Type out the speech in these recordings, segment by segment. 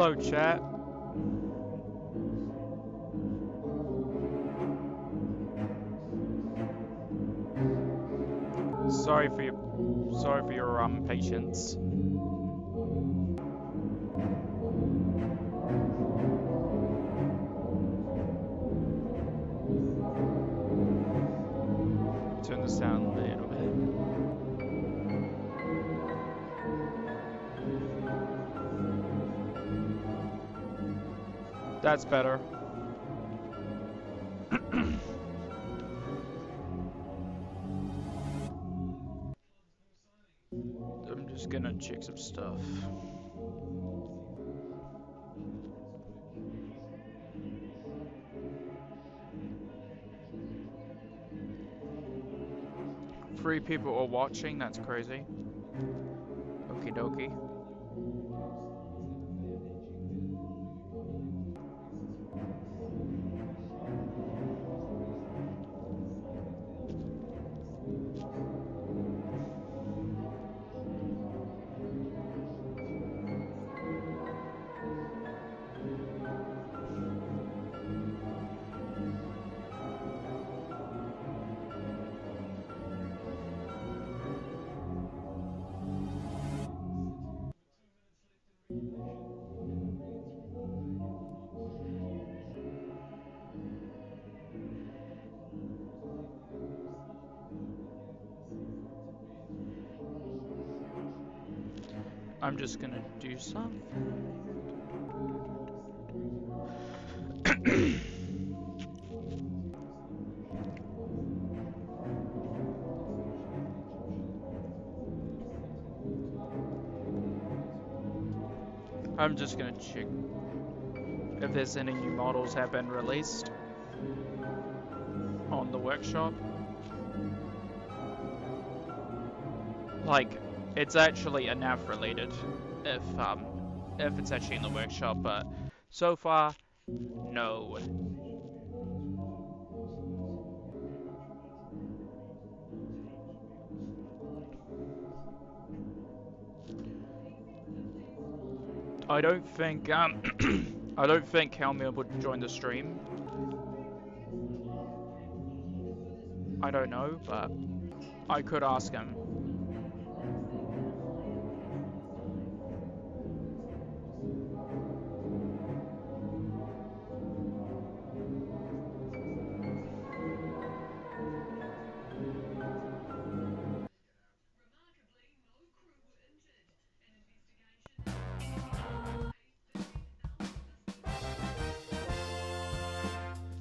Hello, chat. Sorry for your patience. Turn this down a little bit. That's better. I'm just gonna check some stuff. Three people are watching, that's crazy. Okie dokie. I'm just gonna do something. I'm just gonna check if there's any new models have been released on the workshop. Like, it's actually enough related if it's actually in the workshop, but so far, no. I don't think I don't think Helmir would join the stream. I don't know, but I could ask him.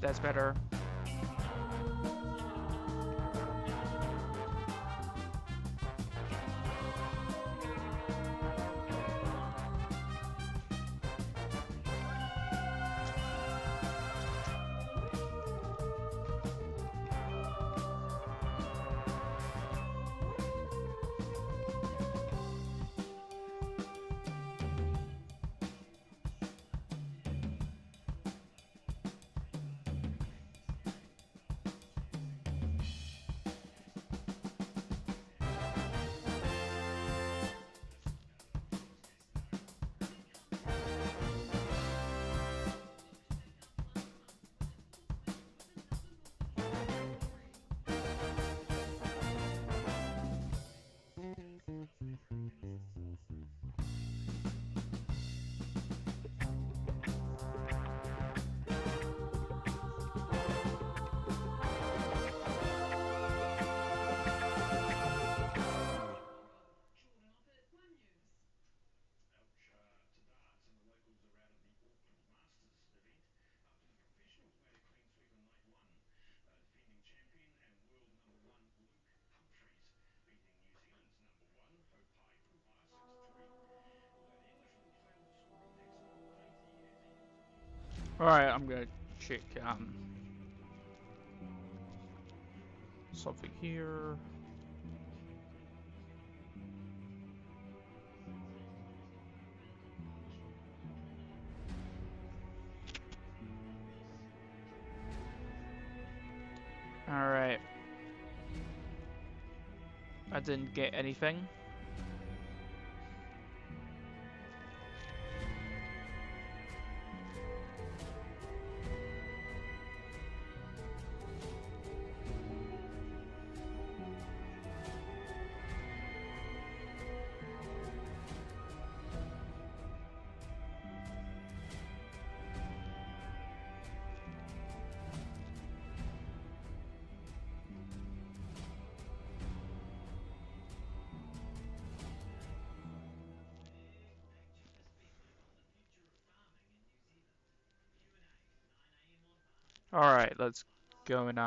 That's better. Alright, I'm gonna check something here. Alright. I didn't get anything. Alright, let's go and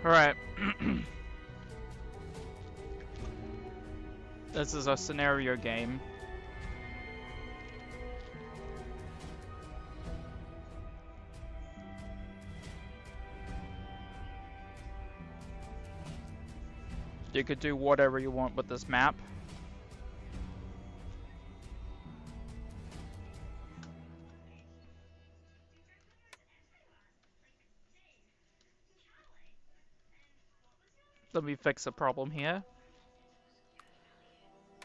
Alright. This is a scenario game. You could do whatever you want with this map. Let me fix a problem here.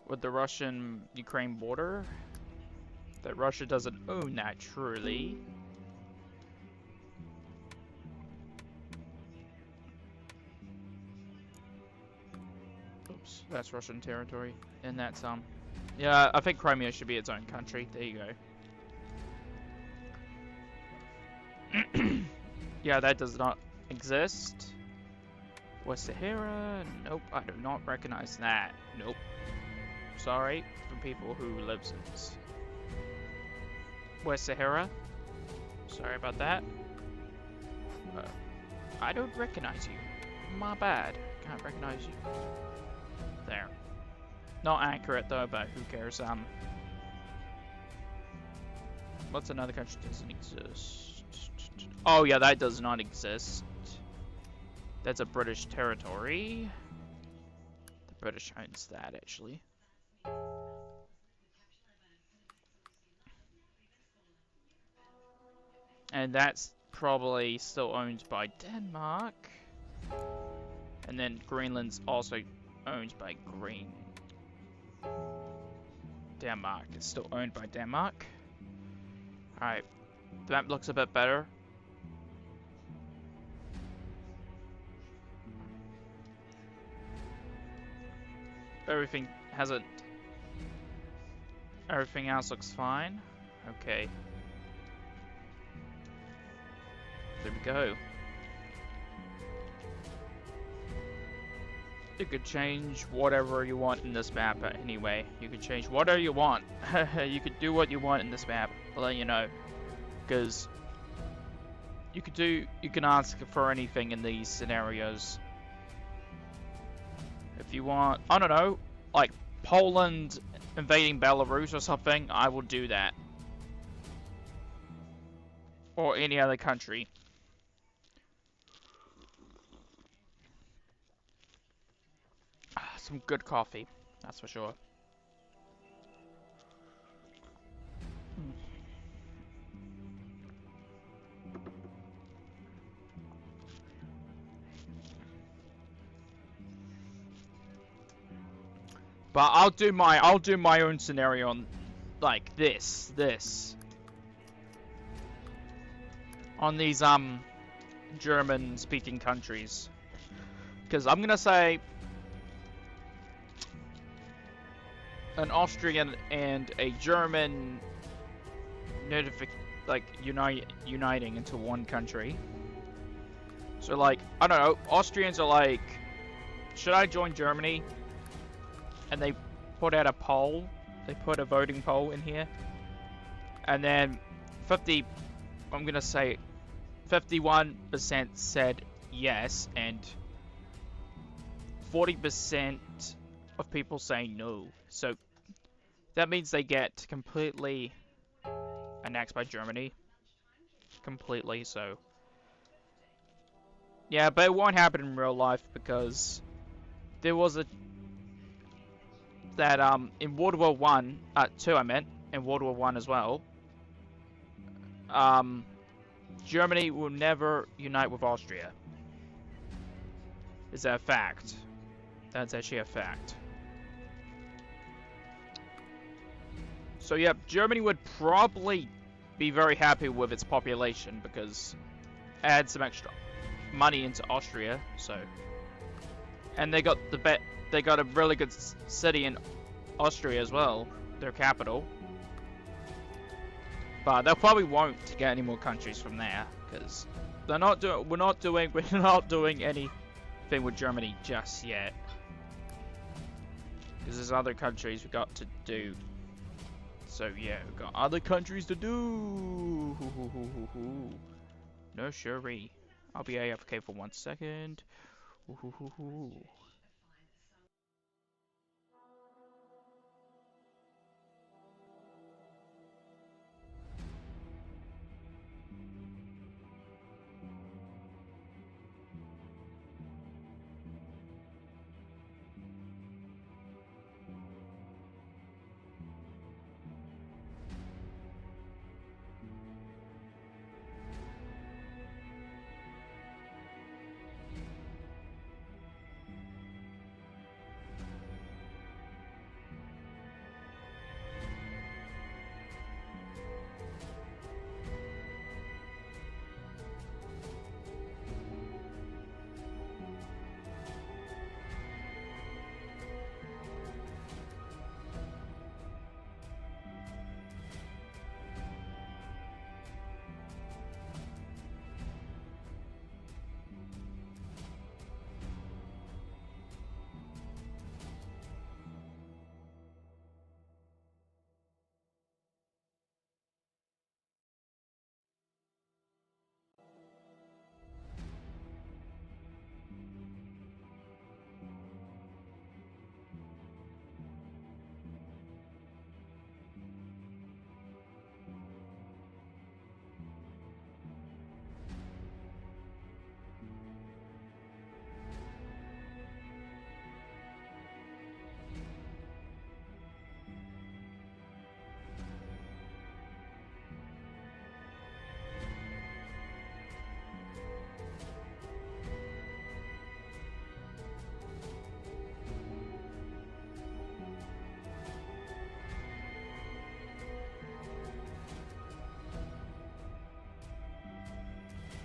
With the Russian-Ukraine border. That Russia doesn't own that, truly. Oops, that's Russian territory. And that's, yeah, I think Crimea should be its own country. There you go. Yeah, that does not exist. West Sahara? Nope, I do not recognize that. Nope. Sorry for people who live in West Sahara. Sorry about that. I don't recognize you. My bad. Can't recognize you. There. Not accurate though, but who cares? What's another country that doesn't exist? Oh yeah, that does not exist. That's a British territory. The British owns that, actually. And that's probably still owned by Denmark. And then Greenland's also owned by Denmark. It's still owned by Denmark. Alright, the map looks a bit better. Everything else looks fine. Okay. There we go. You could change whatever you want in this map anyway. You could change whatever you want. You could do what you want in this map. I'll let you know. Because you can ask for anything in these scenarios. If you want, I don't know, like Poland invading Belarus or something, I will do that. Or any other country. Some good coffee, that's for sure. But I'll do my own scenario on like this. On these German speaking countries. Because I'm gonna say an Austrian and a German uniting into one country. So like, I don't know, Austrians are like, should I join Germany? And they put out a poll. They put a voting poll in here. And then 51% said yes, and 40% of people say no. So that means they get completely annexed by Germany. Completely, so. Yeah, but it won't happen in real life because there was in World War One, II I meant, in World War One as well, Germany will never unite with Austria. Is that a fact? That's actually a fact. So yeah, Germany would probably be very happy with its population because it had some extra money into Austria. So, and they got they got a really good city in Austria as well, their capital. But they probably won't get any more countries from there because we're not doing anything with Germany just yet. Because there's other countries we got to do. So yeah, we've got other countries to do. No sure-y. I'll be AFK for 1 second.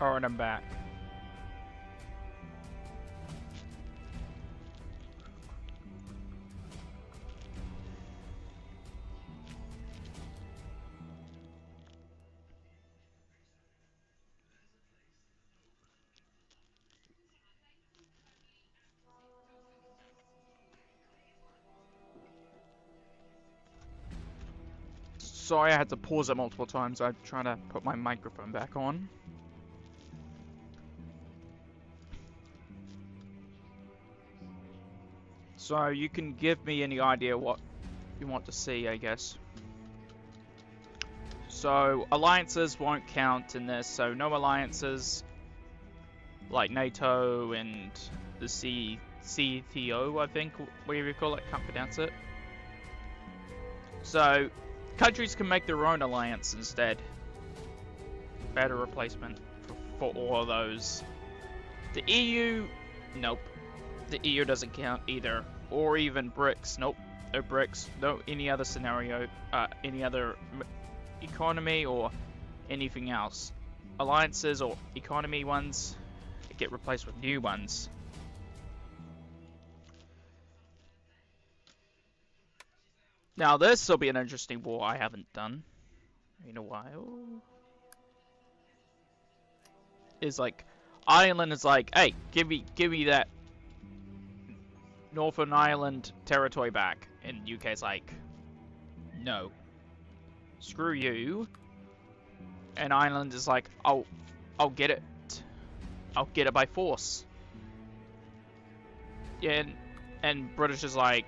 Alright, I'm back. Sorry, I had to pause it multiple times. I'm trying to put my microphone back on. So you can give me any idea what you want to see, I guess. So alliances won't count in this, so no alliances like NATO and the CTO, I think, whatever you call it, can't pronounce it. So countries can make their own alliance instead. Better replacement for all of those. The EU, nope. The EU doesn't count either. Or even BRICS, nope. No BRICS, no any other scenario, any other economy or anything else. Alliances or economy ones get replaced with new ones. Now this will be an interesting war I haven't done in a while. Is like Ireland is like, hey, give me that Northern Ireland territory back, and UK's like, no, screw you. And Ireland is like, I'll get it. I'll get it by force. Yeah, and British is like,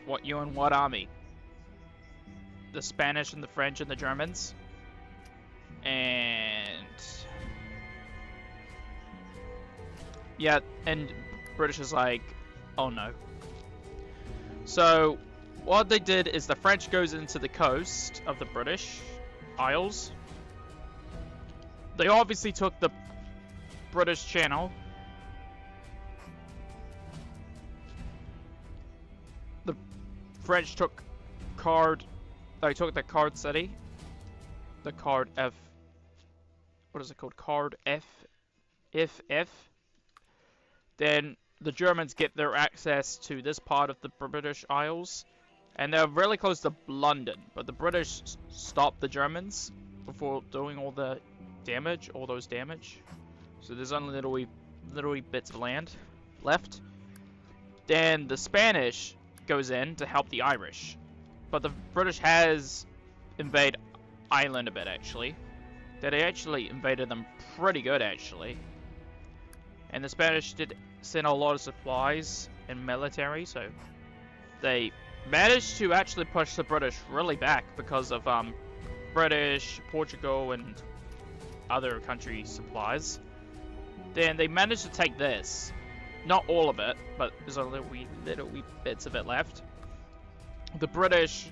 what, you and what army? The Spanish and the French and the Germans? And yeah, and British is like, oh no. So what they did is the French goes into the coast of the British Isles. They obviously took the British Channel. The French took They took the Card City. The Card F. What is it called? Card FF. Then the Germans get their access to this part of the British Isles. And they're really close to London. But the British stopped the Germans before doing all the damage. All those damage. So there's only little wee bits of land left. Then the Spanish goes in to help the Irish. But the British has invaded Ireland a bit, actually. They actually invaded them pretty good, actually. And the Spanish did send a lot of supplies and military, so they managed to actually push the British really back because of British, Portugal, and other countries' supplies. Then they managed to take this. Not all of it, but there's a little wee bits of it left. The British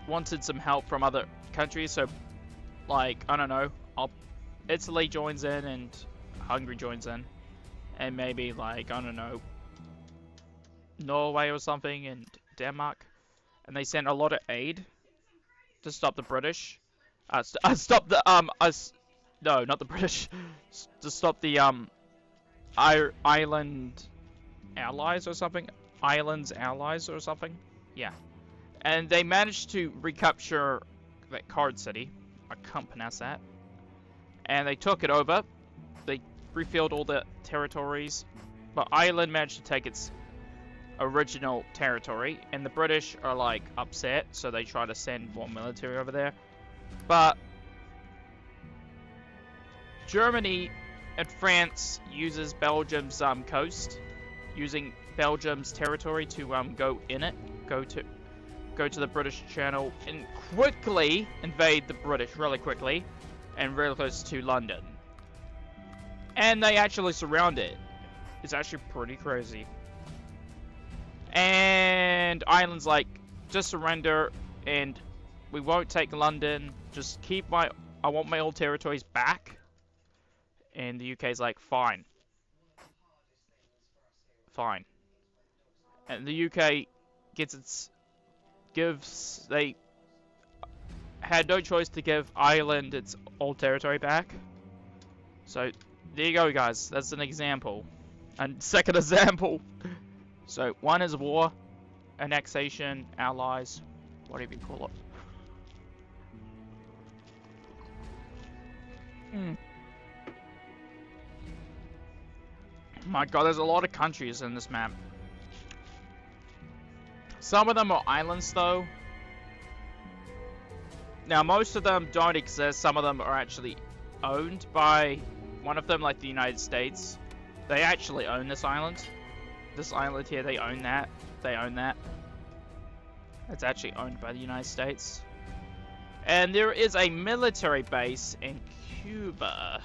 wanted some help from other countries, so like, I don't know, Italy joins in and Hungary joins in. And maybe like, I don't know, Norway or something and Denmark. And they sent a lot of aid to stop the British. Stop the, no, not the British. To stop the, Island allies or something. Islands allies or something. Yeah. And they managed to recapture that Card City. I can't pronounce that. And they took it over. They refilled all the territories. But Ireland managed to take its original territory. And the British are like upset. So they try to send more military over there. But Germany and France uses Belgium's coast, using Belgium's territory to go in it, go to the British Channel and quickly invade the British really quickly and really close to London. And they actually surround it. It's actually pretty crazy. And Ireland's like, just surrender and we won't take London. Just keep I want my old territories back. And the UK's like, fine. Fine. And the UK they had no choice to give Ireland its old territory back. So, there you go, guys. That's an example. And second example. So, one is war, annexation, allies, whatever you call it. My god, there's a lot of countries in this map. Some of them are islands, though. Now, most of them don't exist. Some of them are actually owned by one of them, like the United States. They actually own this island. This island here, they own that. They own that. It's actually owned by the United States. And there is a military base in Cuba.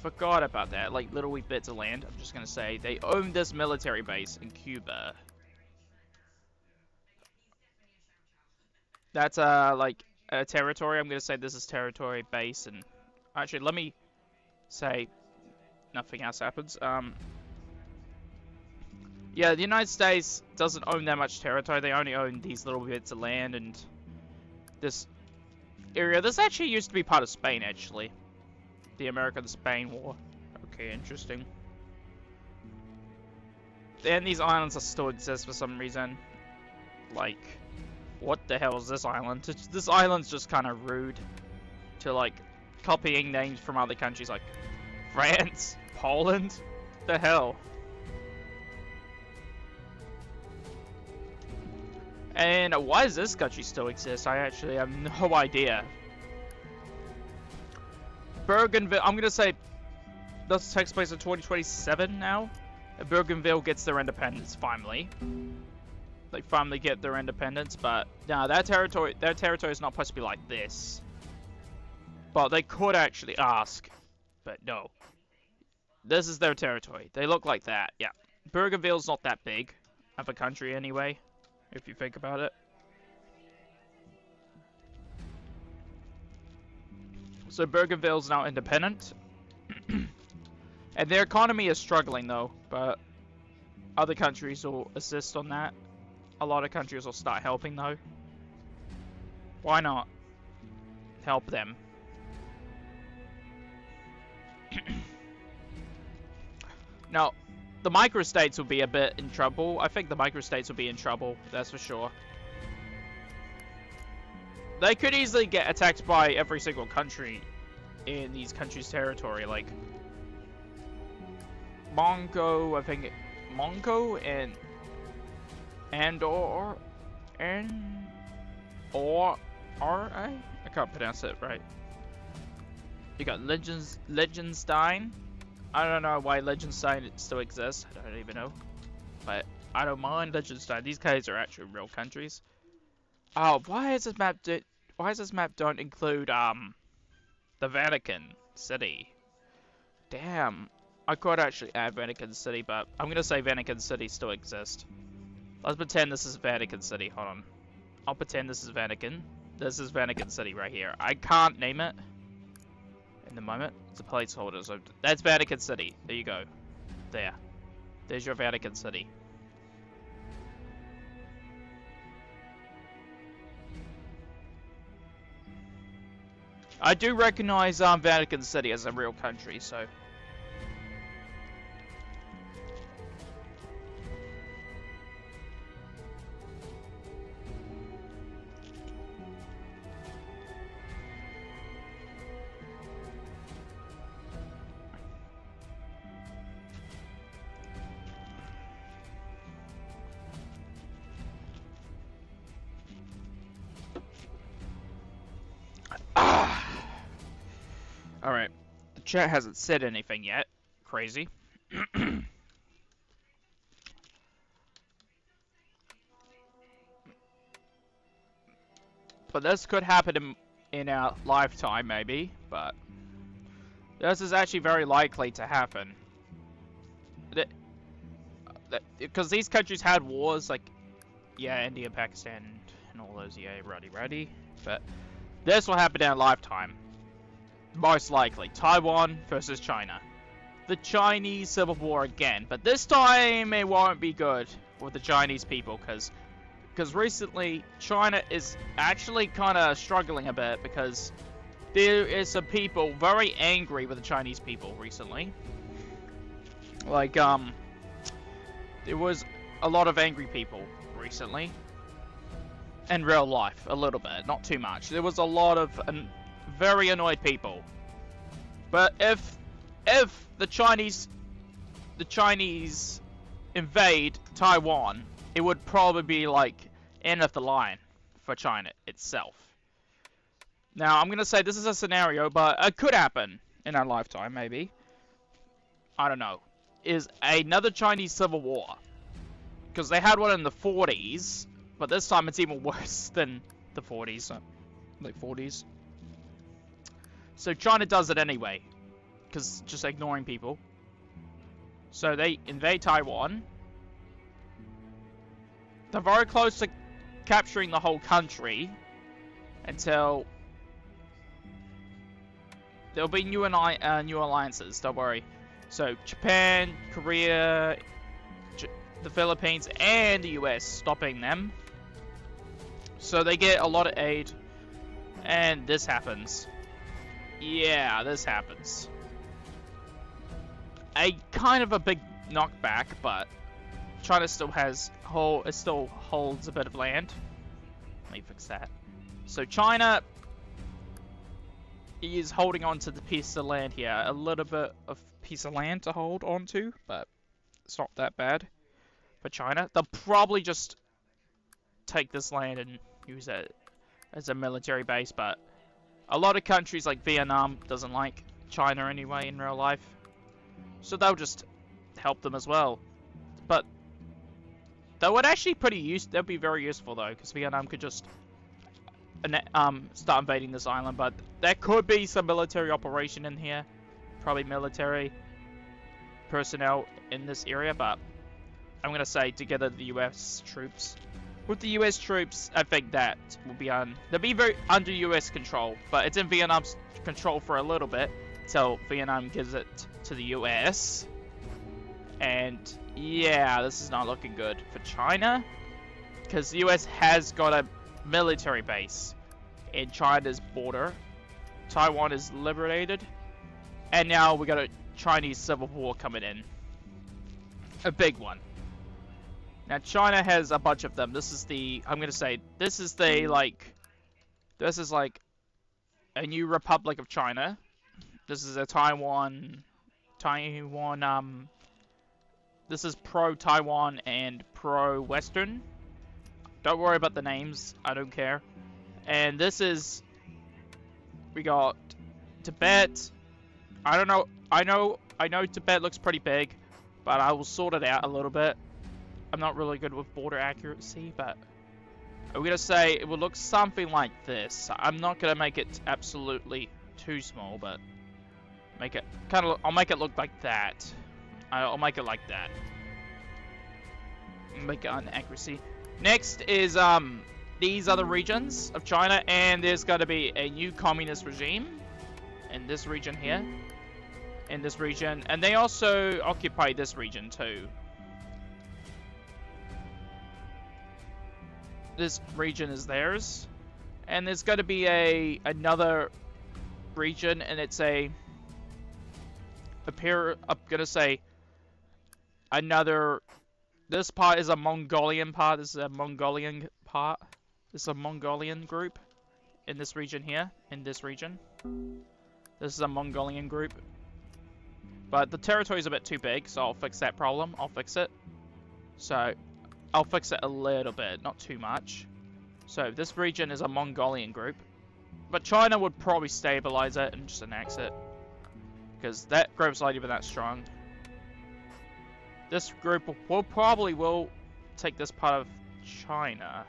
Forgot about that, like little wee bits of land. I'm just gonna say they own this military base in Cuba. That's like a territory. I'm gonna say this is territory base, and actually let me say nothing else happens. Yeah, the United States doesn't own that much territory. They only own these little bits of land and this area. This actually used to be part of Spain, actually. The American-Spain War. Okay, interesting. And these islands still exist for some reason. Like, what the hell is this island? This island's just kind of rude to, like, copying names from other countries like France, Poland. The hell? And why does this country still exist? I actually have no idea. Bougainville, I'm gonna say this takes place in 2027 now. Bougainville gets their independence finally. They finally get their independence, but no, their territory is not supposed to be like this. But they could actually ask, but no. This is their territory. They look like that, yeah. Bougainville's not that big of a country anyway, if you think about it. So Bougainville's now independent. And their economy is struggling though, but other countries will assist on that. a lot of countries will start helping though. Why not help them? Now, the microstates will be a bit in trouble. I think the microstates will be in trouble, that's for sure. They could easily get attacked by every single country in these countries' territory, like Mongo, I think Mongo and I can't pronounce it right. You got Liechtenstein. I don't know why Liechtenstein still exists. I don't even know, but I don't mind Liechtenstein. These guys are actually real countries. Oh, why is this map don't include the Vatican City? Damn, I could actually add Vatican City, but I'm gonna say Vatican City still exists. Let's pretend this is Vatican City. Hold on, I'll pretend this is Vatican. This is Vatican City right here. I can't name it in the moment. It's a placeholder, so that's Vatican City. There you go. There's your Vatican City. I do recognize Vatican City as a real country, so. Alright, the chat hasn't said anything yet. Crazy. But this could happen in our lifetime, maybe, but this is actually very likely to happen. Because these countries had wars, like, yeah, India, Pakistan, and all those, yeah, ruddy. But this will happen in our lifetime. Most likely. Taiwan versus China. The Chinese Civil War again. But this time it won't be good with the Chinese people. Because recently China is actually kind of struggling a bit. Because there is some people very angry with the Chinese people recently. Like, there was a lot of angry people recently. In real life. A little bit. Not too much. There was a lot of very annoyed people. But if the Chinese invade Taiwan, it would probably be like end of the line for China itself. Now I'm gonna say this is a scenario, but it could happen in our lifetime, maybe. I don't know. Is another Chinese Civil War, because they had one in the 40s, but this time it's even worse than the 40s, like 40s. So China does it anyway, because just ignoring people. So they invade Taiwan. They're very close to capturing the whole country until there'll be new alliances. Don't worry. So Japan, Korea, the Philippines, and the US stopping them. So they get a lot of aid, and this happens. Yeah, this happens. A kind of a big knockback, but China still holds a bit of land. Let me fix that. So China is holding on to the piece of land here, a little bit of piece of land to hold on to, but it's not that bad for China. They'll probably just take this land and use it as a military base, but a lot of countries like Vietnam doesn't like China anyway in real life, so they'll just help them as well. But they would actually they'd be very useful though, because Vietnam could just start invading this island. But there could be some military operation in here, probably military personnel in this area. But I'm gonna say together the U.S. troops. With the U.S. troops, I think that will be they'll be very under U.S. control, but it's in Vietnam's control for a little bit, till Vietnam gives it to the U.S. And yeah, this is not looking good for China, because the US has got a military base in China's border. Taiwan is liberated, and now we got a Chinese civil war coming in. A big one. Now China has a bunch of them. This is the, I'm gonna say, this is the this is like a new Republic of China. This is a Taiwan, this is pro-Taiwan and pro-Western. Don't worry about the names, I don't care. And this is, we got Tibet. I don't know, I know Tibet looks pretty big, but I will sort it out a little bit. I'm not really good with border accuracy, but I'm gonna say it will look something like this. I'm not gonna make it absolutely too small, but make it kind of, I'll make it look like that. I'll make it like that. Make it on accuracy. Next is these other regions of China, and there's going to be a new communist regime in this region here, in this region, and they also occupy this region too. This region is theirs, and there's going to be another region, and it's I'm gonna say another. This part is a Mongolian part. This is a Mongolian part. This is a Mongolian group in this region here. In this region, this is a Mongolian group. But the territory is a bit too big, so I'll fix that problem. I'll fix it. So I'll fix it a little bit, not too much. So this region is a Mongolian group, but China would probably stabilize it and just annex it, because that group's not even that strong. This group will probably take this part of China.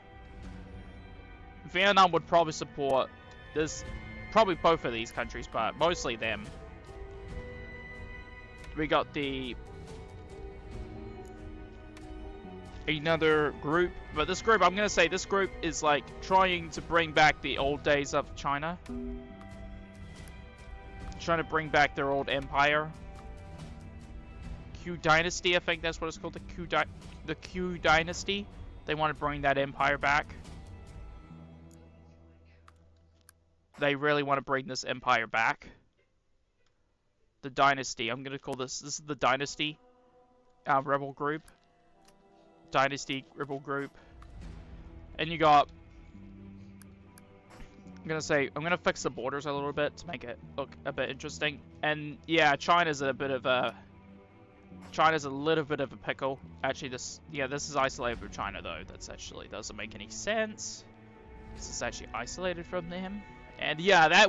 Vietnam would probably support this, probably both of these countries, but mostly them. We got another group, but this group, I'm gonna say this group is like trying to bring back the old days of China. Trying to bring back their old empire. Q Dynasty, I think that's what it's called, the Q Dynasty. They want to bring that empire back. They really want to bring this empire back. The Dynasty, I'm gonna call this is the Dynasty rebel group. Dynasty rebel group. And you got, I'm gonna fix the borders a little bit to make it look a bit interesting. And yeah, China's a little bit of a pickle. Actually, this is isolated from China though. That's actually doesn't make any sense. This is actually isolated from them. And yeah,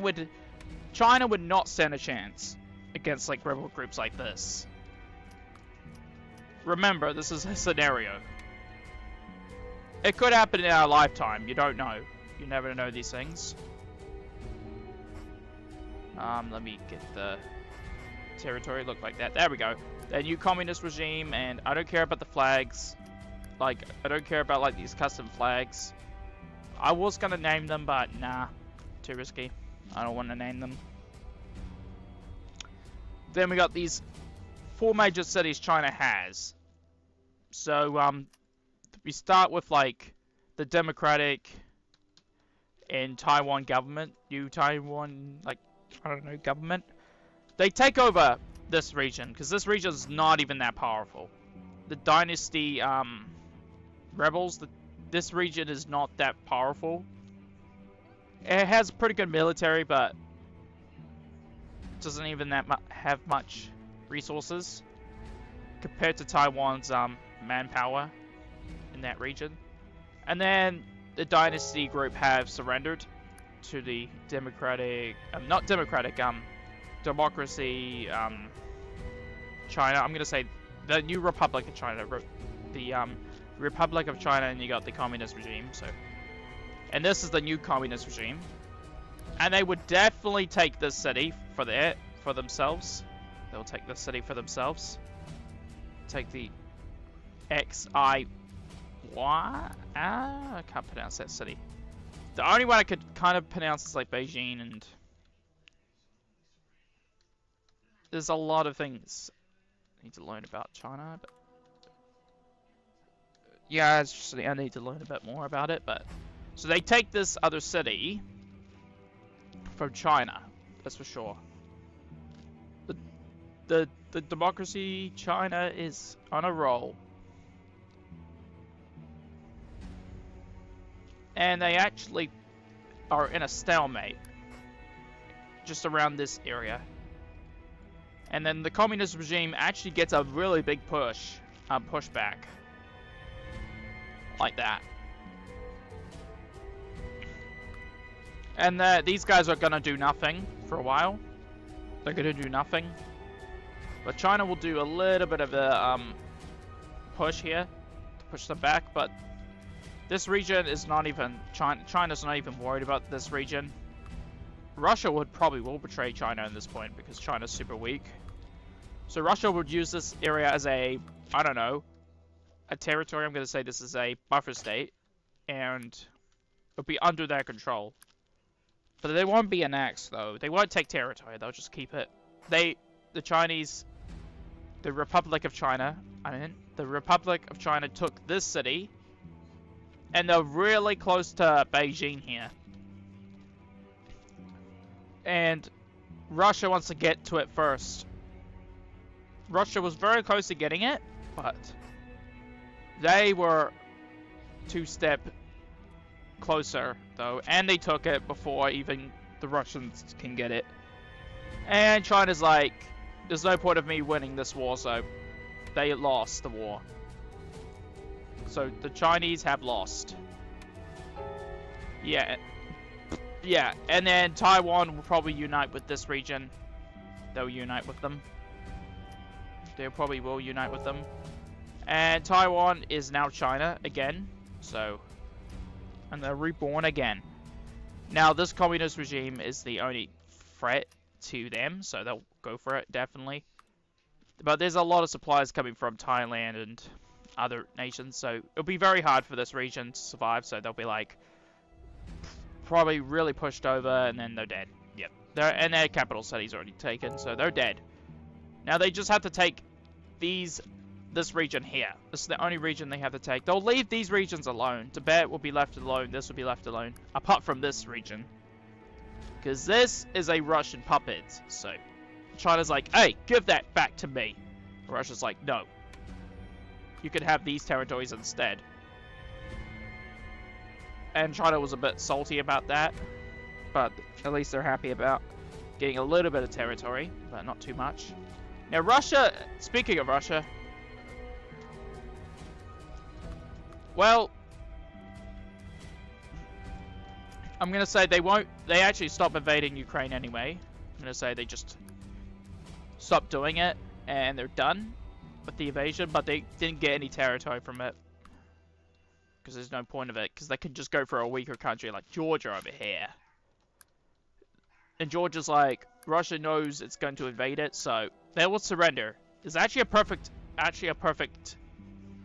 China would not stand a chance against like rebel groups like this. Remember, this is a scenario. It could happen in our lifetime. You don't know. You never know these things. Let me get the territory look like that. There we go. The new communist regime, and I don't care about the flags. Like, I don't care about like these custom flags. I was gonna name them, but nah, too risky. I don't want to name them. Then we got these 4 major cities China has. So we start with like the Democratic and Taiwan government, new Taiwan, like, I don't know, government. They take over this region, because this region is not even that powerful. The Dynasty rebels, this region is not that powerful. It has pretty good military, but it doesn't even have much resources compared to Taiwan's manpower in that region. And then the Dynasty group have surrendered to the democratic, democracy, China. I'm gonna say the new Republic of China, the Republic of China, and you got the communist regime. So, and this is the new communist regime, and they would definitely take this city for themselves. They'll take this city for themselves. Take the XI. What? I can't pronounce that city. The only one I could kind of pronounce is like Beijing, and there's a lot of things I need to learn about China, but Yeah, it's just, I need to learn a bit more about it, but... So they take this other city from China, that's for sure. The democracy China is on a roll. And they actually are in a stalemate just around this area. And then the communist regime actually gets a really big pushback. Like that. And these guys are gonna do nothing for a while. They're gonna do nothing. But China will do a little bit of a push here to push them back, but this region is not even China's not even worried about this region. Russia will betray China at this point because China's super weak. So Russia would use this area as a, I don't know, a territory. I'm going to say this is a buffer state, and it'll be under their control. But they won't be annexed though. They won't take territory. They'll just keep it. The Chinese, the Republic of China. The Republic of China took this city. And they're really close to Beijing here. And Russia wants to get to it first. Russia was very close to getting it, but they were 2-step closer, though. And they took it before even the Russians can get it. And China's like, there's no point of me winning this war, so they lost the war. So the Chinese have lost. Yeah. Yeah, and then Taiwan will probably unite with this region. They'll unite with them. They probably will unite with them. And Taiwan is now China again. So, and they're reborn again. Now this communist regime is the only threat to them, so they'll go for it, definitely. But there's a lot of supplies coming from Thailand and other nations, so it'll be very hard for this region to survive, so they'll be like probably really pushed over and then they're dead. Yep. And their capital city's already taken, so they're dead. Now they just have to take this region here. This is the only region they have to take. They'll leave these regions alone. Tibet will be left alone, this will be left alone, apart from this region. Because this is a Russian puppet, so China's like, hey, give that back to me. Russia's like, no. You could have these territories instead. And China was a bit salty about that, but at least they're happy about getting a little bit of territory, but not too much. Now Russia, speaking of Russia, well, I'm gonna say they actually stop invading Ukraine anyway. I'm gonna say they just stop doing it and they're done with the invasion, but they didn't get any territory from it. Because there's no point of it, because they could just go for a weaker country like Georgia over here. And Georgia's like, Russia knows it's going to invade it, so they will surrender. It's actually a perfect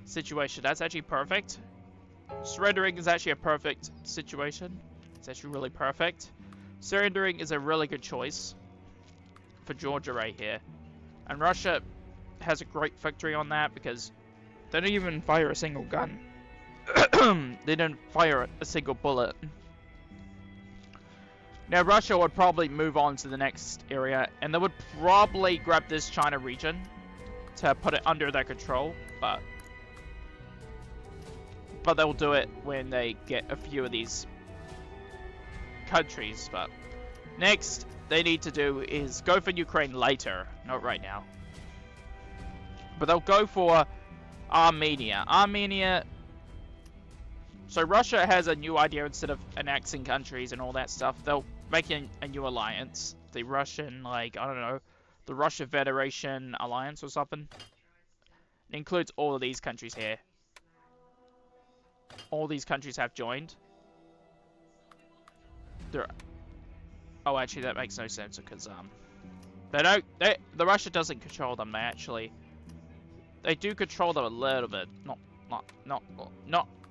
situation. That's actually perfect. Surrendering is actually a perfect situation. It's actually really perfect. Surrendering is a really good choice for Georgia right here. And Russia has a great victory on that because they don't even fire a single gun. They didn't fire a single bullet. Now Russia would probably move on to the next area, and they would probably grab this China region to put it under their control, but they'll do it when they get a few of these countries. But next they need to do is go for Ukraine later, not right now. But they'll go for Armenia. So Russia has a new idea. Instead of annexing countries and all that stuff, they'll make a new alliance. The Russian, like, I don't know, the Russian Federation Alliance or something. It includes all of these countries here. All these countries have joined. Oh, actually, that makes no sense because the Russia doesn't control them. They do control them a little bit.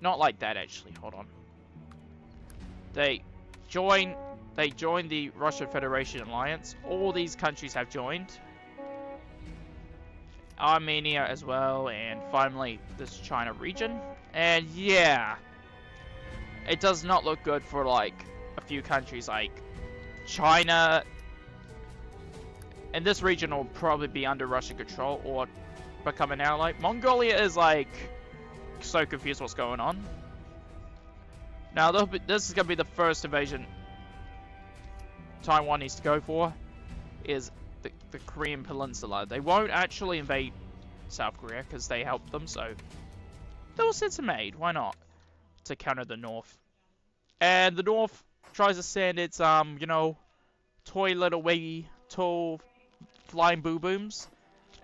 Not like that, actually. Hold on. They join the Russian Federation Alliance. All these countries have joined. Armenia as well, and finally this China region. And yeah, it does not look good for like a few countries like China. And this region will probably be under Russian control or become an ally. Mongolia is like so confused what's going on. Now this is gonna be the first invasion Taiwan needs to go for, is the Korean Peninsula. They won't actually invade South Korea because they helped them, so they'll send some aid. Why not? To counter the North. And the North tries to send its you know, toy little wiggy tall flying boo booms,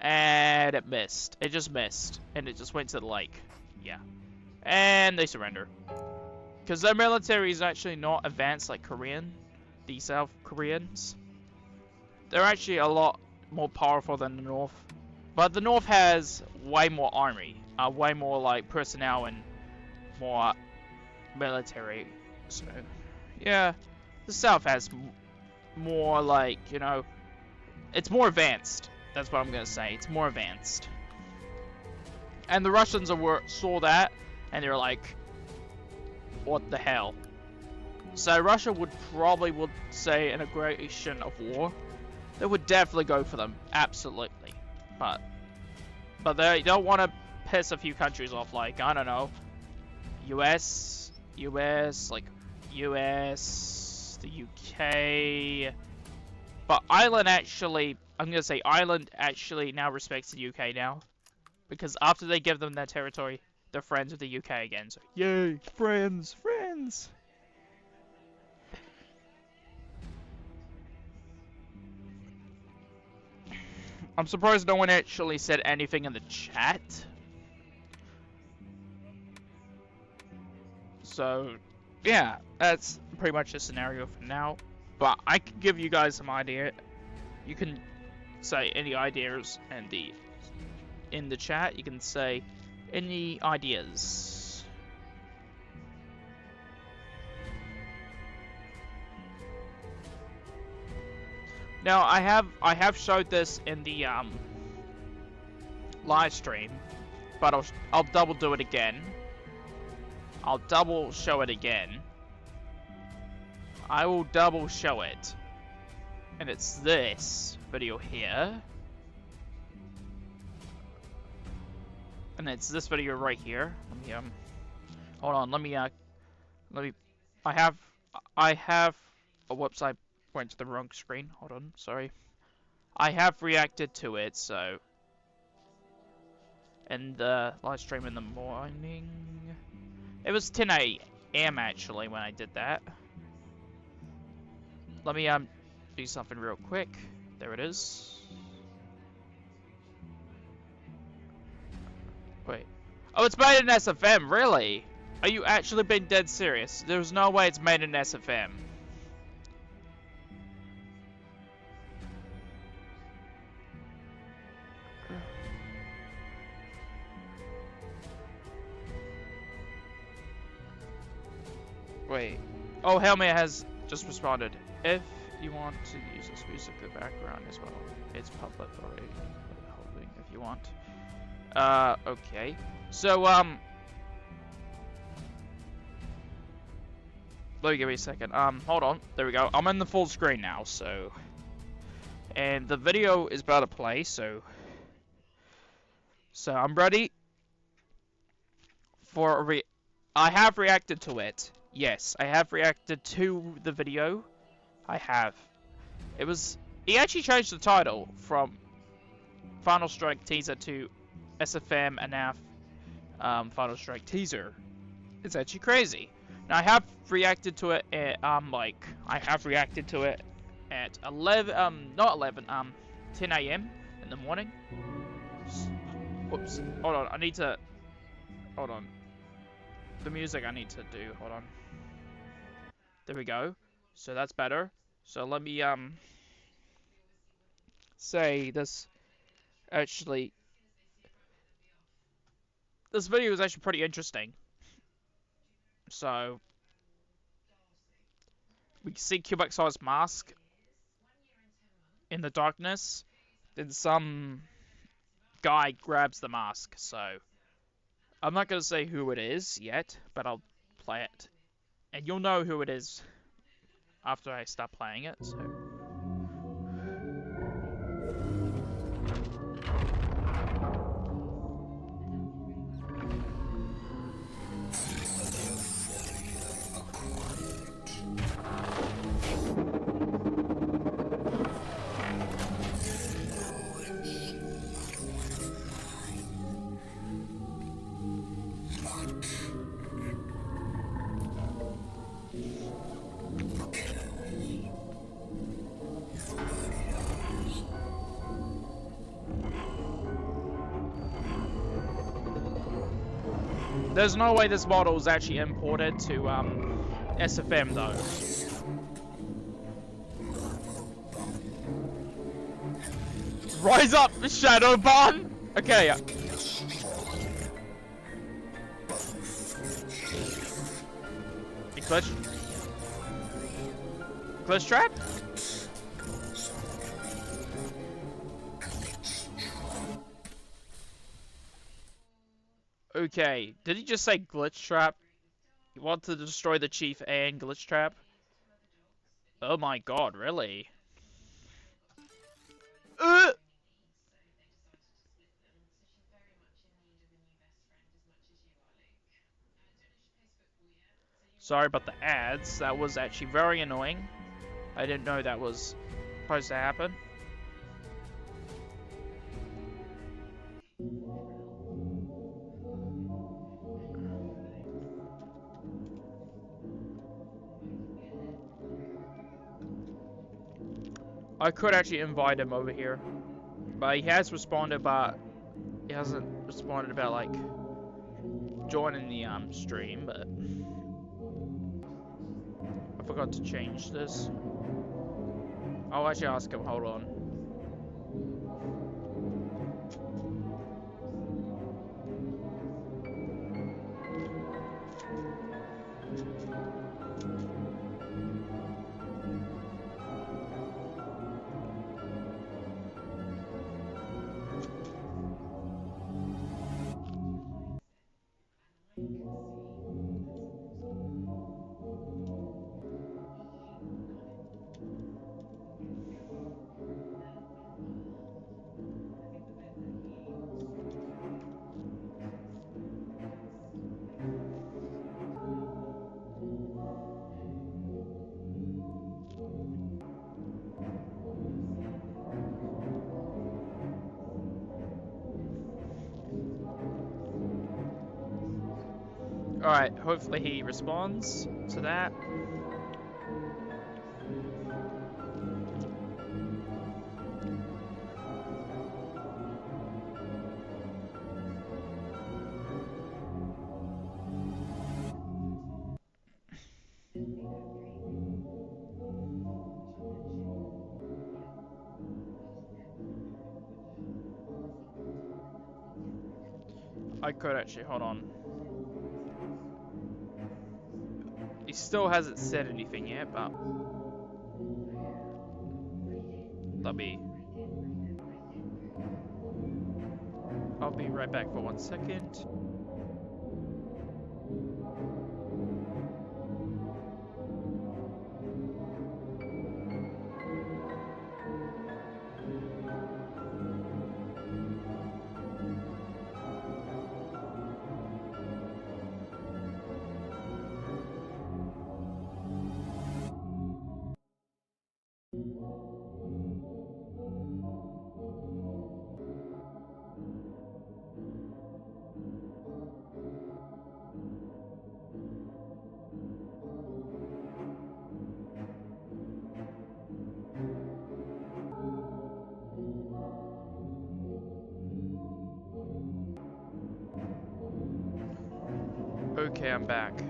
and it missed. It just missed, and it just went to the lake. Yeah, and they surrender because their military is actually not advanced like the South Koreans. They're actually a lot more powerful than the North, but the North has way more army, way more like personnel and more military. So yeah, the South has more like, you know, it's more advanced. That's what I'm gonna say. It's more advanced. And the Russians saw that, and they were like, what the hell? So Russia would say an aggression of war. They would definitely go for them, absolutely. But they don't want to piss a few countries off, like, I don't know, US, like US, the UK. But Ireland actually, I'm gonna say Ireland actually now respects the UK now, because after they give them their territory, they're friends with the UK again. So yay, friends. I'm surprised no one actually said anything in the chat. So, yeah, that's pretty much the scenario for now. But I can give you guys some idea. You can say any ideas in the chat. You can say any ideas. Now I have showed this in the live stream, but I'll double do it again. I'll double show it again. I will double show it, and it's this video here, and it's this video right here. Let me hold on. Let me I have a website. Went to the wrong screen. Hold on, sorry. I have reacted to it, so in the live stream in the morning. It was 10 a.m. actually when I did that. Let me do something real quick. There it is. Wait. Oh, it's made in SFM, really? Are you actually being dead serious? There's no way it's made in SFM. Wait. Oh, Helmet has just responded. If you want to use this music in the background as well, it's public already. Holding if you want. Okay. So, let me give me a second. Hold on. There we go. I'm in the full screen now, so. And the video is about to play, so. So, I'm ready for I have reacted to it. Yes, I have reacted to the video. I have. He actually changed the title from Final Strike Teaser to SFM and now Final Strike Teaser. It's actually crazy. Now I have reacted to it at I have reacted to it at 10 a.m. in the morning. Whoops. Hold on. Hold on. The music I need to do. Hold on. There we go. So that's better. So let me say this. Actually, this video is actually pretty interesting. So we see Quebec's mask in the darkness. Then some guy grabs the mask. So I'm not gonna say who it is yet, but I'll play it. And you'll know who it is after I start playing it, so... There's no way this model is actually imported to SFM though. Rise up, Shadowbun! Okay. Glitch. Glitch trap? Okay, did he just say glitch trap? You want to destroy the chief and glitch trap? Oh my god, really? Sorry about the ads, that was actually very annoying. I didn't know that was supposed to happen. I could actually invite him over here. But he has responded, but he hasn't responded about, like, joining the, stream, but... I forgot to change this. I'll actually ask him, hold on. Alright, hopefully he responds to that. I could actually, hold on. He still hasn't said anything yet, but... I'll be right back for 1 second. Okay, I'm back.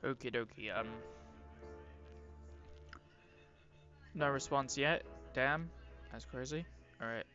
Okie dokie. No response yet. Damn. That's crazy. Alright.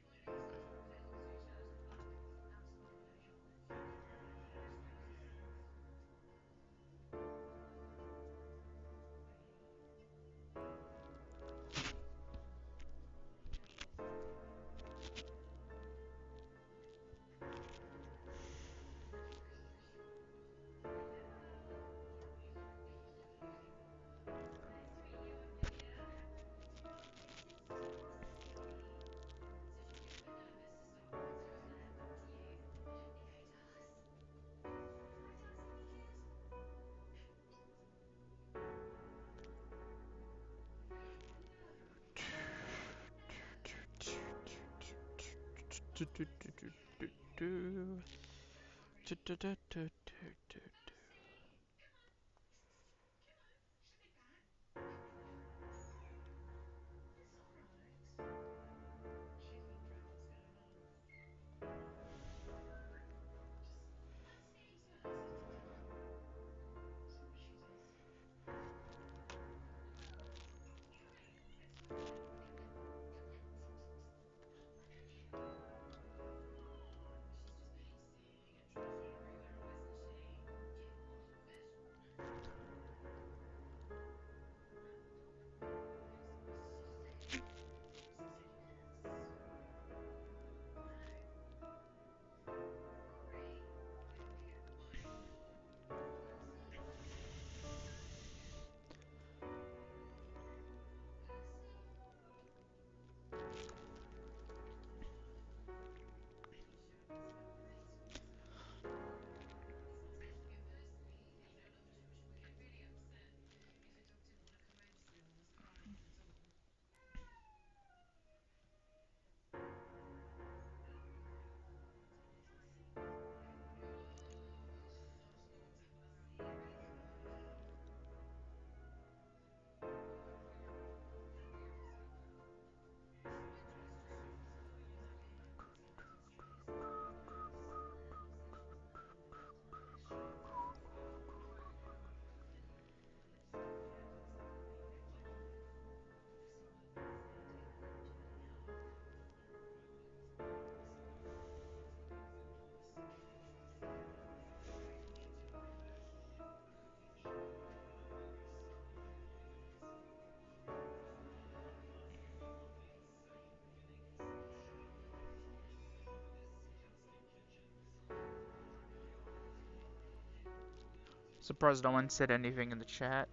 Surprised no one said anything in the chat.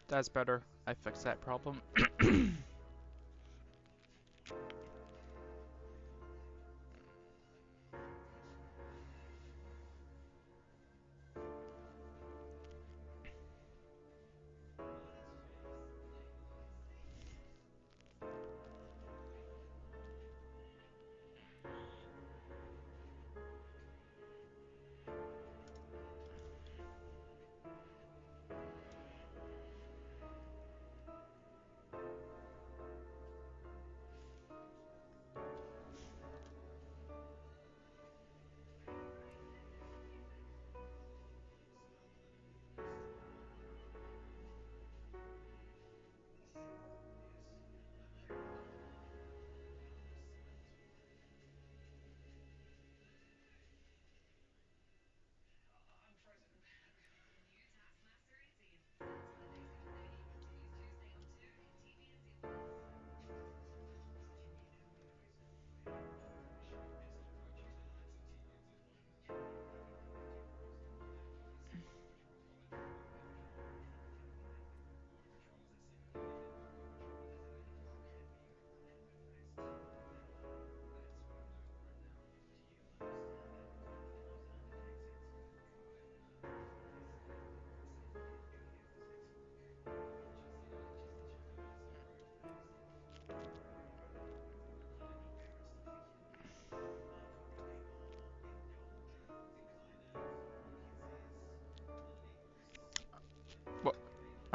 That's better. I fixed that problem.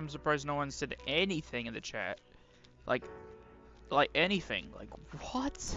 I'm surprised no one said anything in the chat. Like anything. Like, what?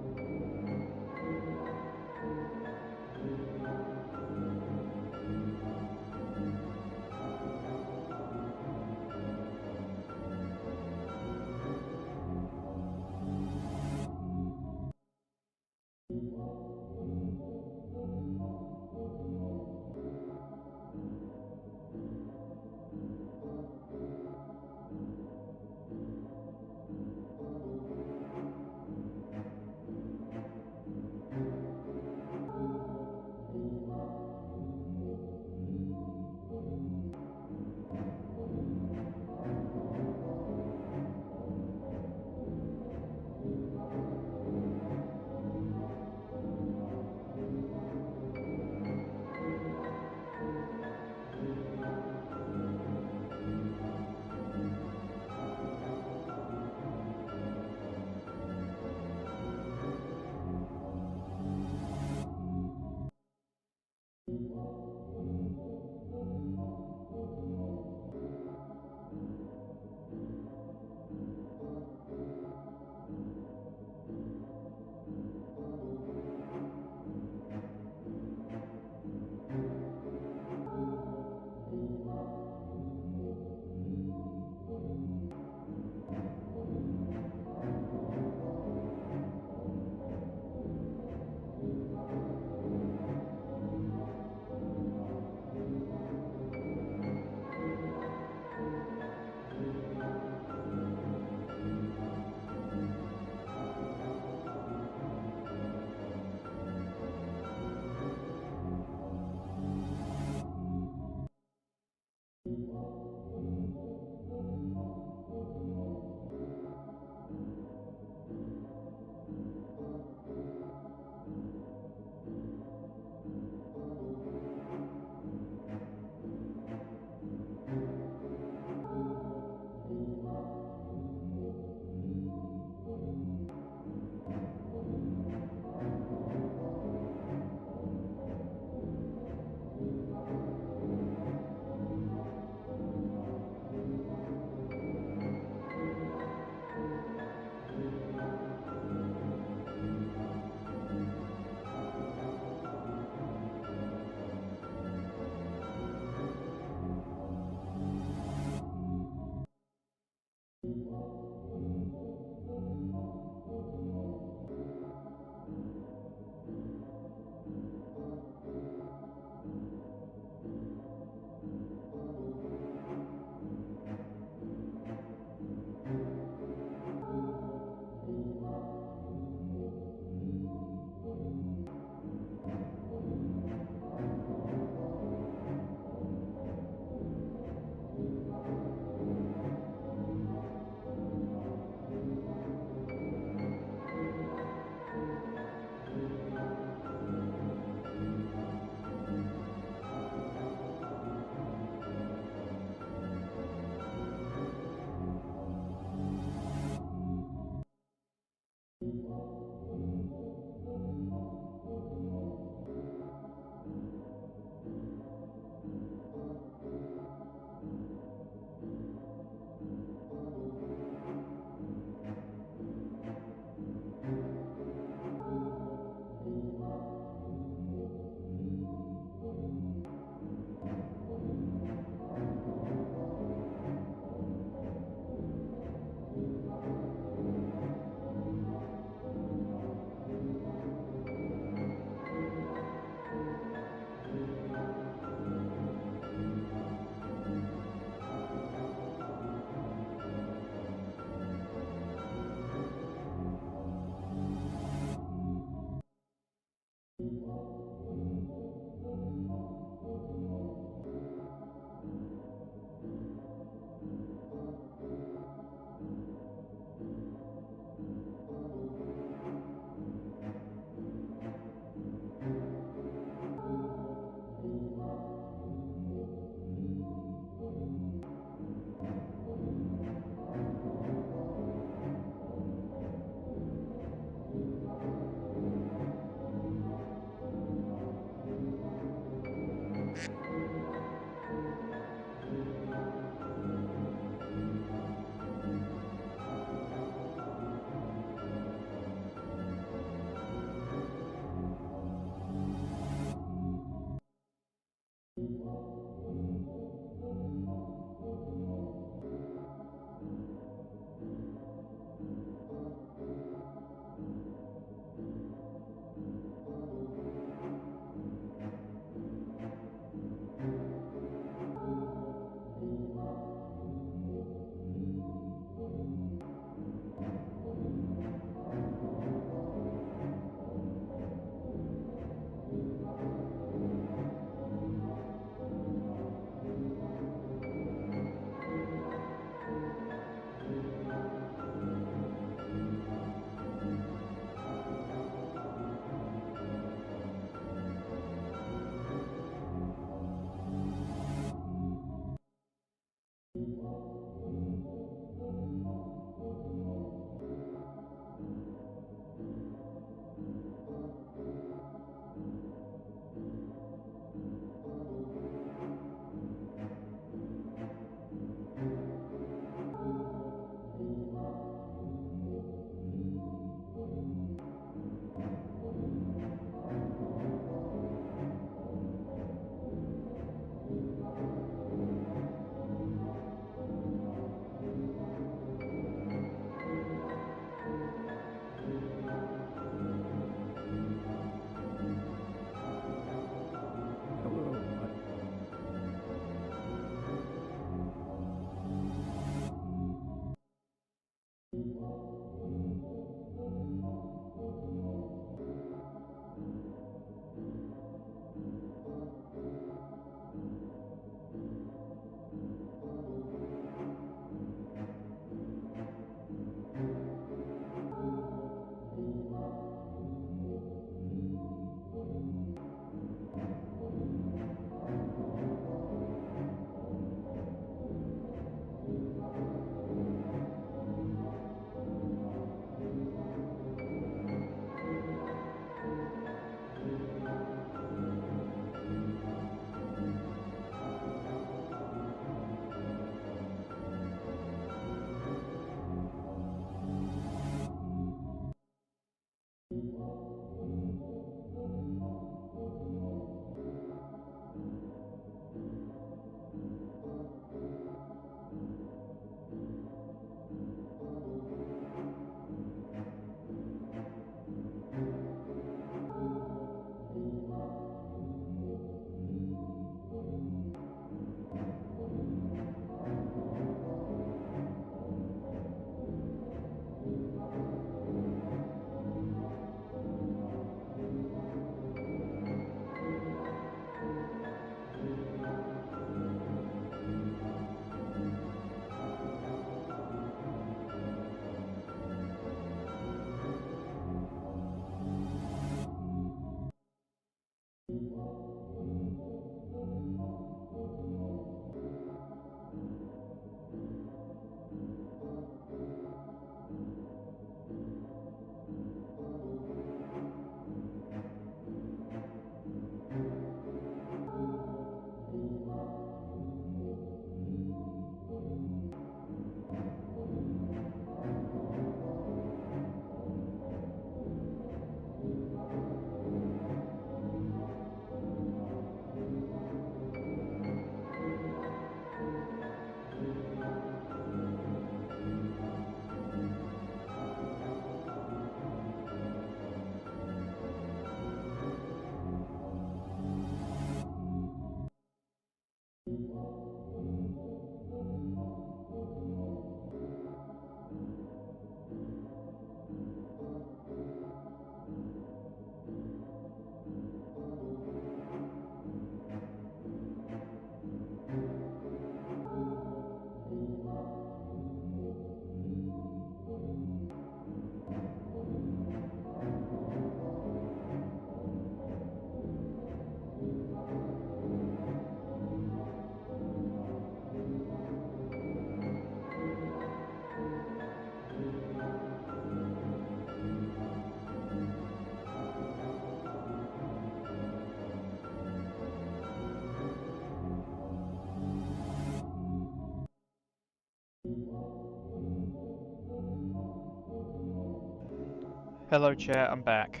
Hello chat, I'm back.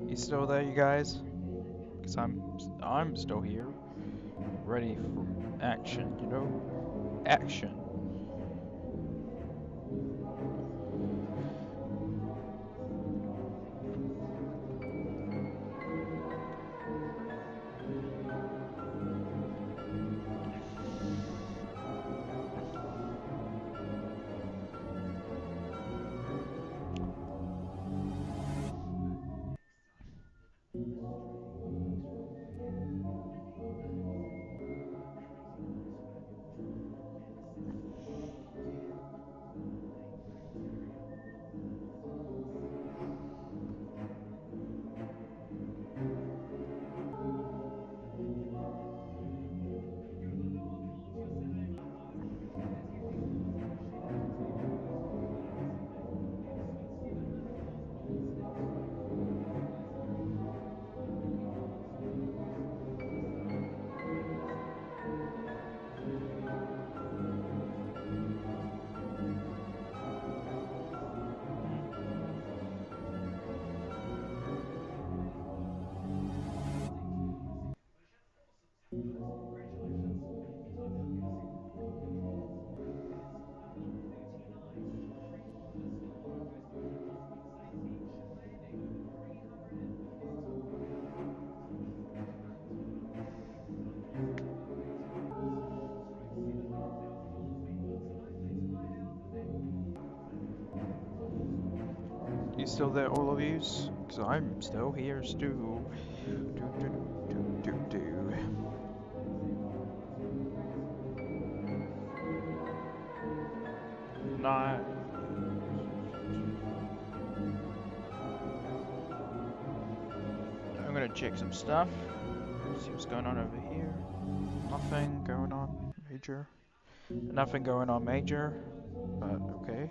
You still there, you guys? Because I'm still here, ready for action, you know? Action. You still there, all of yous? Because I'm still here, Stu. Do do do do do do. Nice. I'm gonna check some stuff. See what's going on over here. Nothing going on major. Nothing going on major. But okay.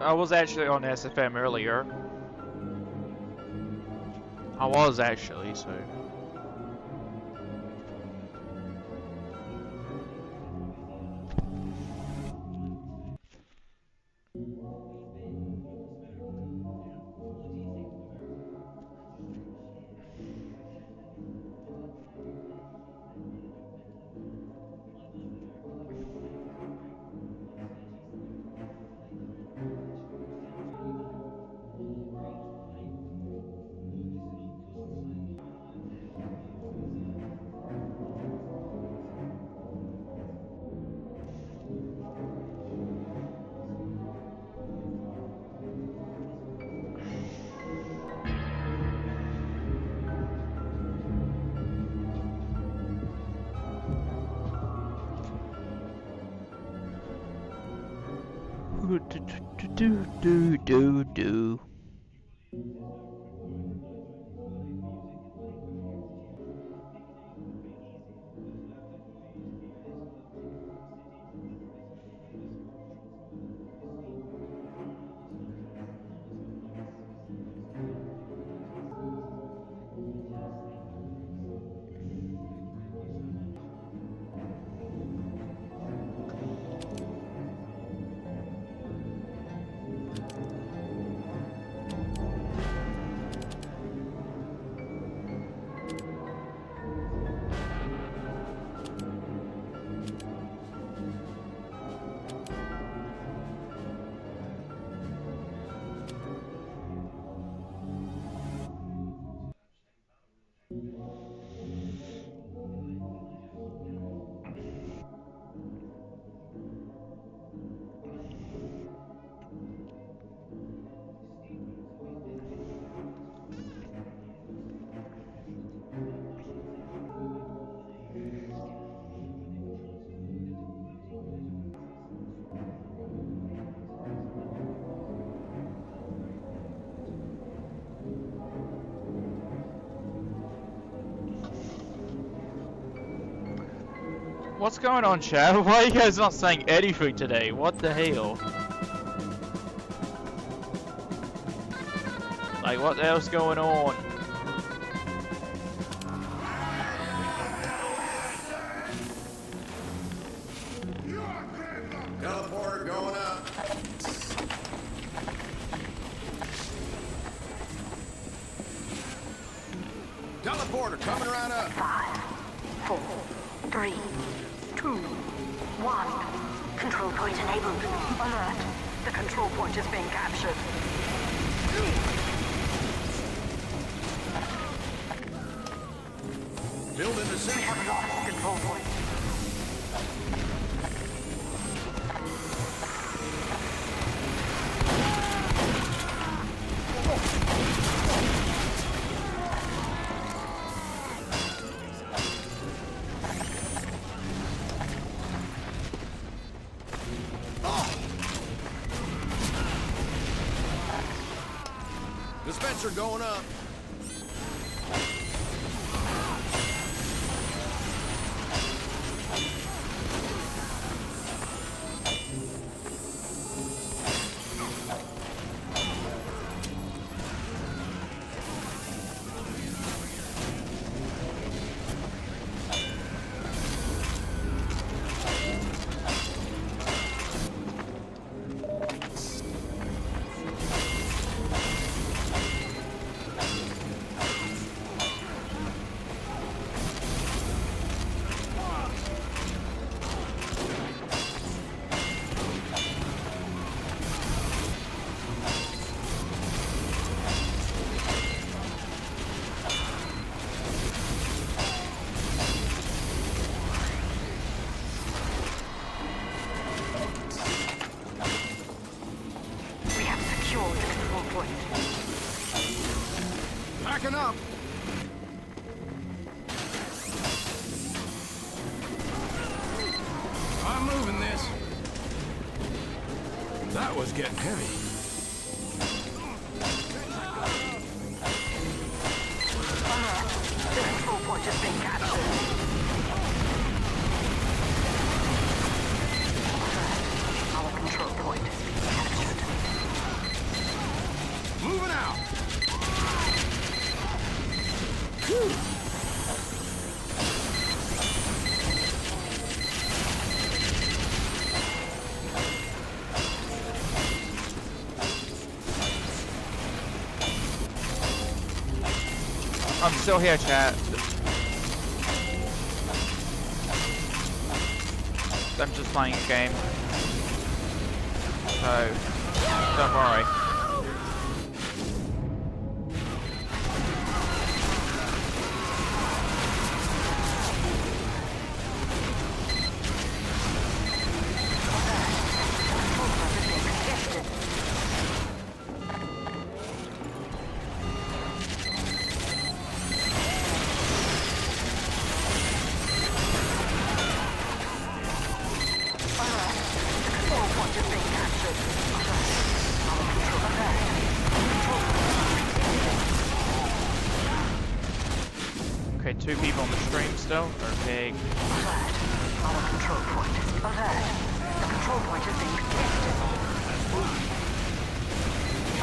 I was actually on SFM earlier. I was actually, so. Do. What's going on, chat? Why are you guys not saying anything today? What the hell? Like, what the hell's going on? Teleporter going up. Teleporter coming right up. 5, 4, 3, 2, 1. Control point enabled. Alert. The control point is being captured. Building the We city. have lost control point. Dispenser going up. We have secured the control point. Packing up. I'm moving this. That was getting heavy. Alert. The control point is being captured. Alert. Our control point is being captured. still here, chat. I'm just playing a game. So, don't worry. Okay, 2 people on the stream still. Okay. Alert. Our control point. Alert. The control point is being contested.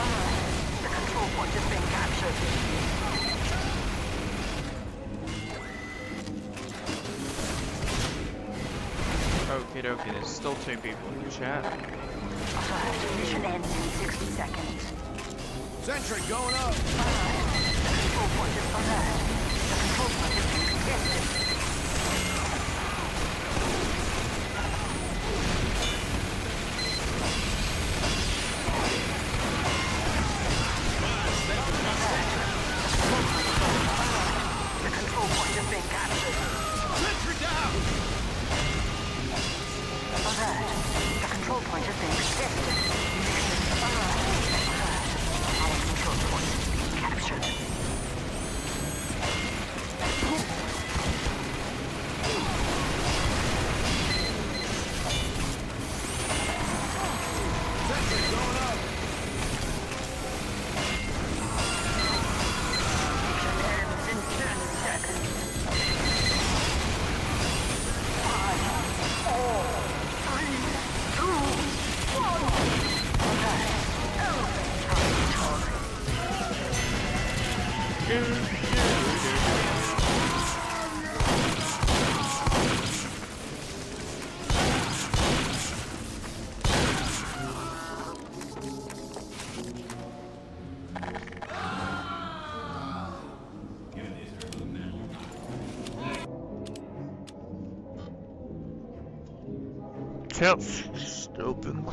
Alert. The control point is being captured. Okie dokie, there's still 2 people in the chat. Alert. Mission ends in 60 seconds. Sentry going up. Alert. The control point is alert. The control point is being contested. The control point is being captured. Sentry down. Alert. The control point is being contested. Alert. Alert. Our control point is being captured. Sentry going up. Mission ends in 10 seconds. 5, 4, 3, 2, 1. Alert. Chat's still been quiet.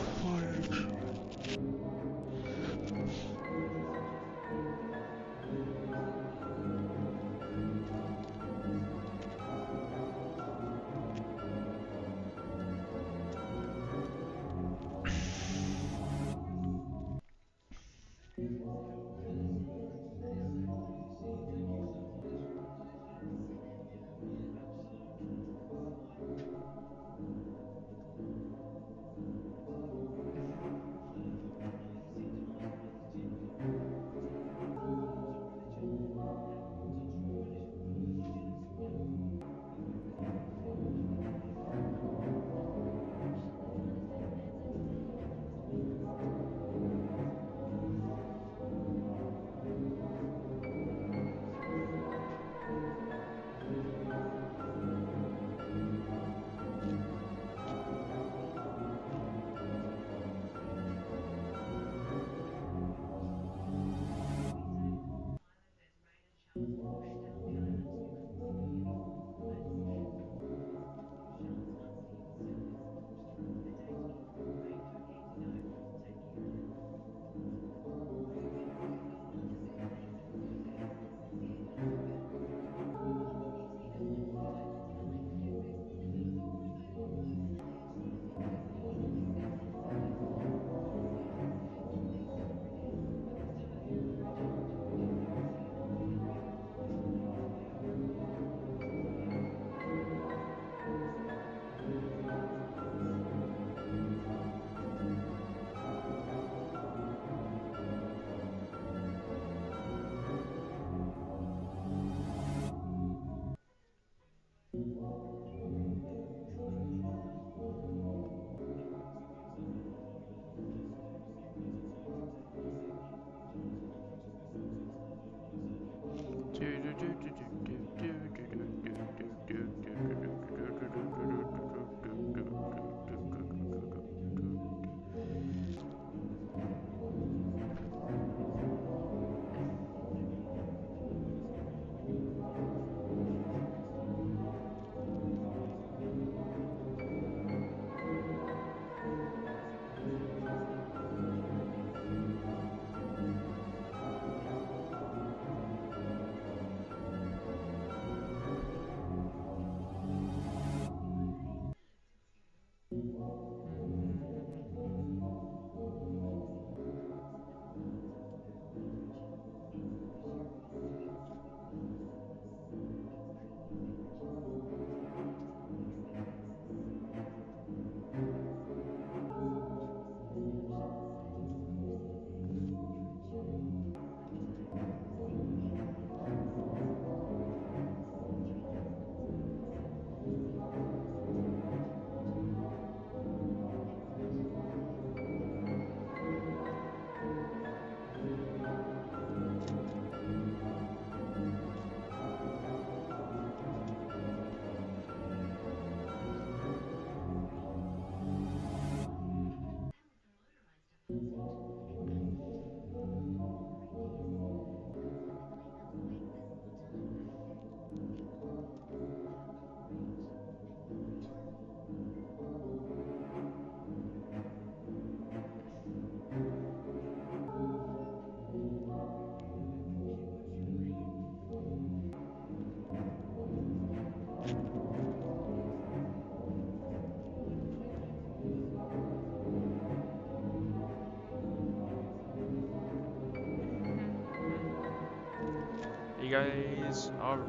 guys are...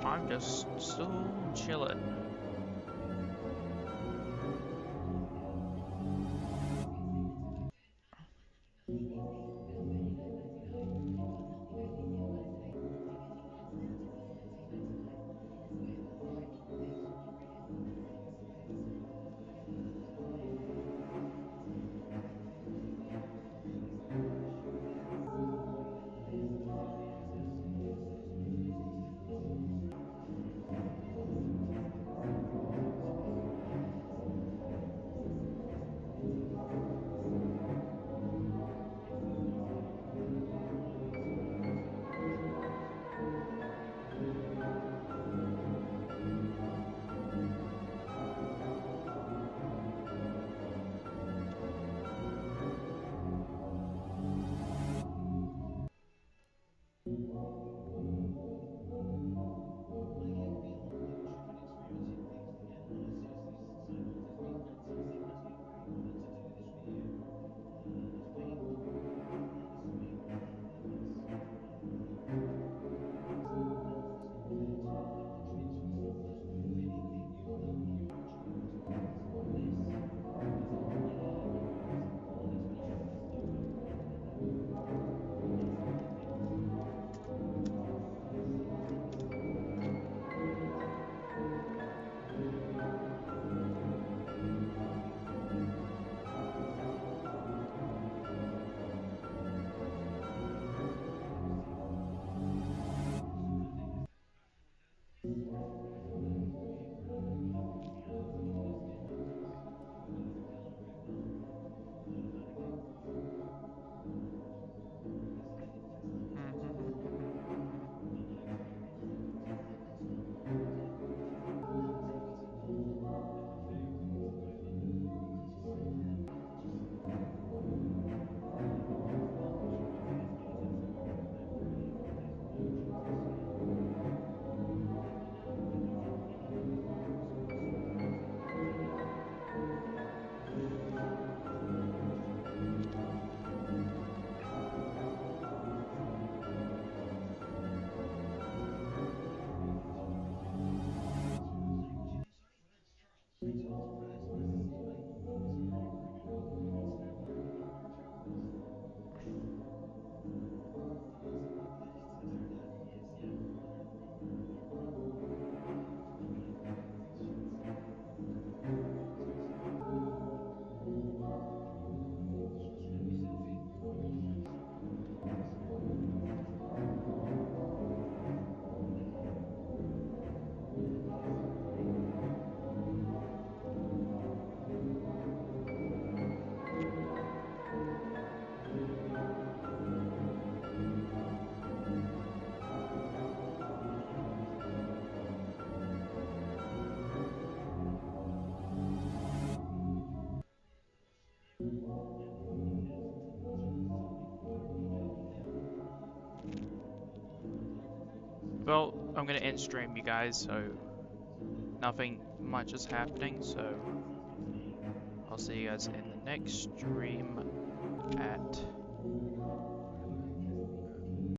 I'm just still chilling. Well, I'm gonna end stream, you guys, so nothing much is happening, so I'll see you guys in the next stream at